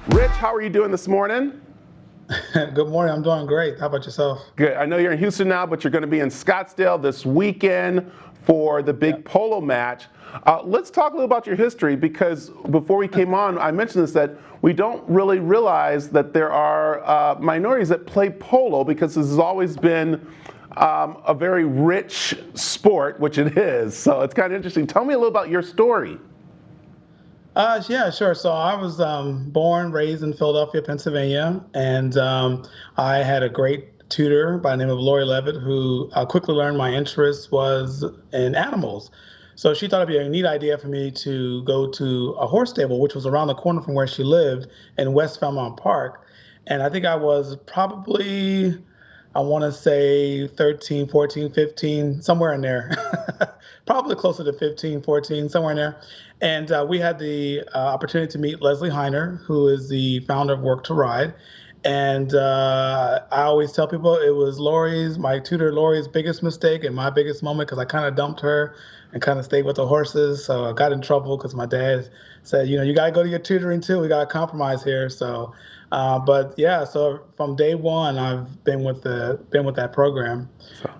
Rich, how are you doing this morning? Good morning. I'm doing great. How about yourself? Good. I know you're in Houston now, but you're going to be in Scottsdale this weekend for the Yeah. big polo match. Let's talk a little about your history, because before we came on, I mentioned this, that we don't really realize that there are minorities that play polo, because this has always been a very rich sport, which it is. So it's kind of interesting. Tell me a little about your story. Yeah, sure. So I was born, raised in Philadelphia, Pennsylvania, and I had a great tutor by the name of Lori Levitt, who quickly learned my interest was in animals. So she thought it'd be a neat idea for me to go to a horse stable, which was around the corner from where she lived in West Falmouth Park. And I think I was probably, I want to say 13, 14, 15, somewhere in there. Probably closer to 15, 14, somewhere in there. And we had the opportunity to meet Leslie Heiner, who is the founder of Work to Ride. And I always tell people it was my tutor Lori's biggest mistake and my biggest moment, because I kind of dumped her and kind of stayed with the horses. So I got in trouble because my dad said, you got to go to your tutoring too. We got to compromise here. So, but yeah, so from day one, I've been with that program.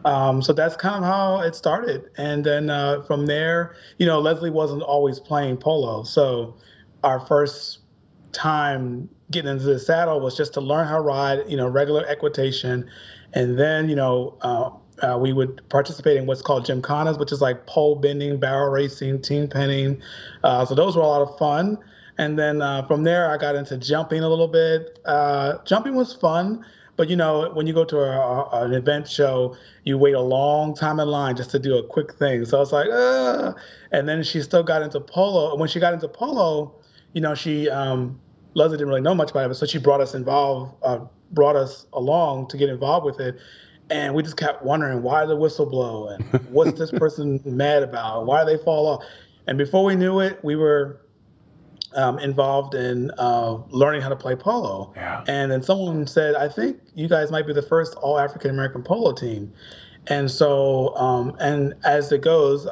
So that's kind of how it started. And then from there, Leslie wasn't always playing polo. So our first time getting into the saddle was just to learn how to ride, regular equitation. And then, we would participate in what's called gymkhanas, which is like pole bending, barrel racing, team penning. So those were a lot of fun. And then from there, I got into jumping a little bit. Jumping was fun, but when you go to an event show, you wait a long time in line just to do a quick thing. So it's like, and then she still got into polo. When she got into polo, she Leslie didn't really know much about it, so she brought us along to get involved with it. And we just kept wondering, why the whistle blow, and what's this person mad about? Why do they fall off? And before we knew it, we were involved in learning how to play polo. Yeah. And then someone said, I think you guys might be the first all African American polo team. And so, and as it goes,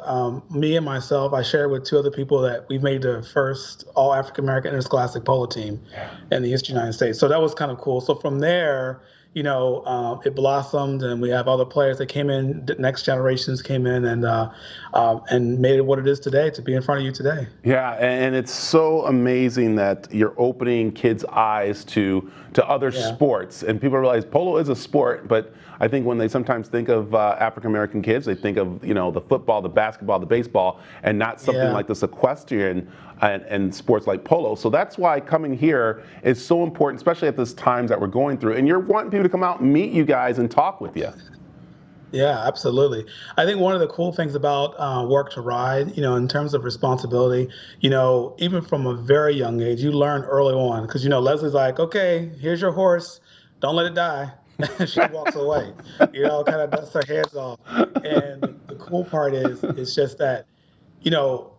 me and myself, I shared with two other people that we made the first all African American interscholastic polo team in the history of the United States. So that was kind of cool. So from there, it blossomed, and we have other players that came in. The next generations came in and made it what it is today, to be in front of you today. Yeah, and it's so amazing that you're opening kids' eyes to other sports, and people realize polo is a sport. But I think when they sometimes think of African American kids, they think of the football, the basketball, the baseball, and not something like this equestrian and sports like polo. So that's why coming here is so important, especially at this times that we're going through. And you're wanting people to come out and meet you guys and talk with you. Yeah, absolutely. I think one of the cool things about Work to Ride, in terms of responsibility, even from a very young age, you learn early on, because, Leslie's like, okay, here's your horse. Don't let it die. She walks away, kind of dusts her heads off. And the cool part is, it's just that, you know,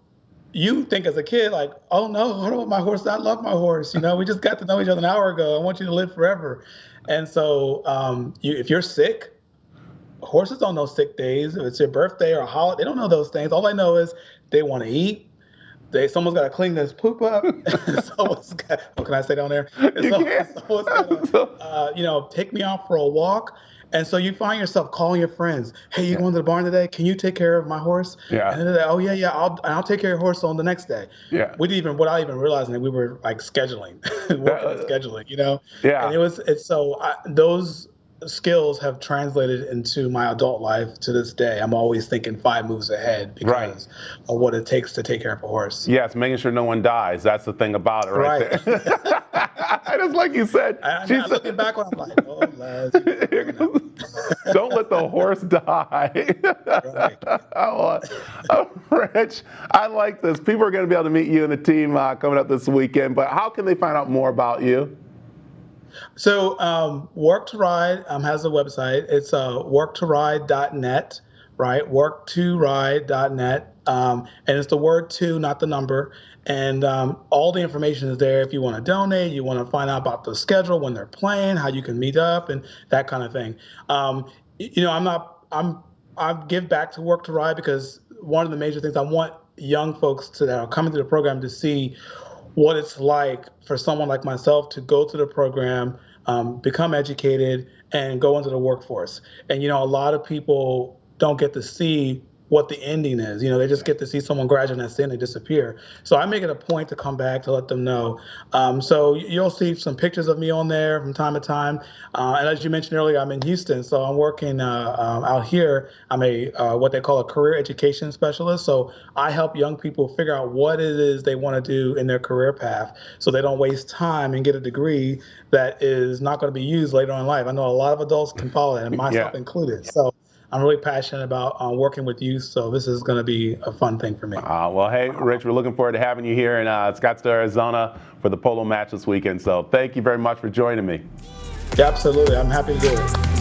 you think as a kid, like, oh no, I don't want my horse. I love my horse. We just got to know each other an hour ago. I want you to live forever. And so if you're sick, horses don't know sick days. If it's your birthday or a holiday, they don't know those things. All they know is they want to eat. Someone's got to clean this poop up. What can I say down there? You can't. Someone's got to, take me out for a walk. And so you find yourself calling your friends. Hey, you going to the barn today? Can you take care of my horse? Yeah. And they're like, oh yeah, I'll take care of your horse on the next day. Yeah. Without even realizing that we were like scheduling, working on scheduling, Yeah. And those skills have translated into my adult life to this day. I'm always thinking 5 moves ahead because of what it takes to take care of a horse. Yeah, it's making sure no one dies. That's the thing about it right there. Just like you said. I'm looking back when I'm like, oh, Les, don't let the horse die. Rich, I like this. People are going to be able to meet you and the team coming up this weekend, but how can they find out more about you? So Work to Ride has a website. It's worktoride.net, right? Work2ride.net. And it's the word two, not the number. And all the information is there if you want to donate, you want to find out about the schedule, when they're playing, how you can meet up, and that kind of thing. I give back to Work to Ride because one of the major things I want young folks that are coming to the program to see what it's like for someone like myself to go to the program, become educated, and go into the workforce. And a lot of people don't get to see what the ending is. They just get to see someone graduate and that's it, and they disappear. So I make it a point to come back to let them know. So you'll see some pictures of me on there from time to time. And as you mentioned earlier, I'm in Houston, so I'm working out here. I'm a what they call a career education specialist. So I help young people figure out what it is they want to do in their career path, so they don't waste time and get a degree that is not going to be used later on in life. I know a lot of adults can follow that, and Yeah. myself included. So I'm really passionate about working with youth. So this is going to be a fun thing for me. Well, hey, Rich, we're looking forward to having you here in Scottsdale, Arizona for the polo match this weekend. So thank you very much for joining me. Yeah, absolutely. I'm happy to do it.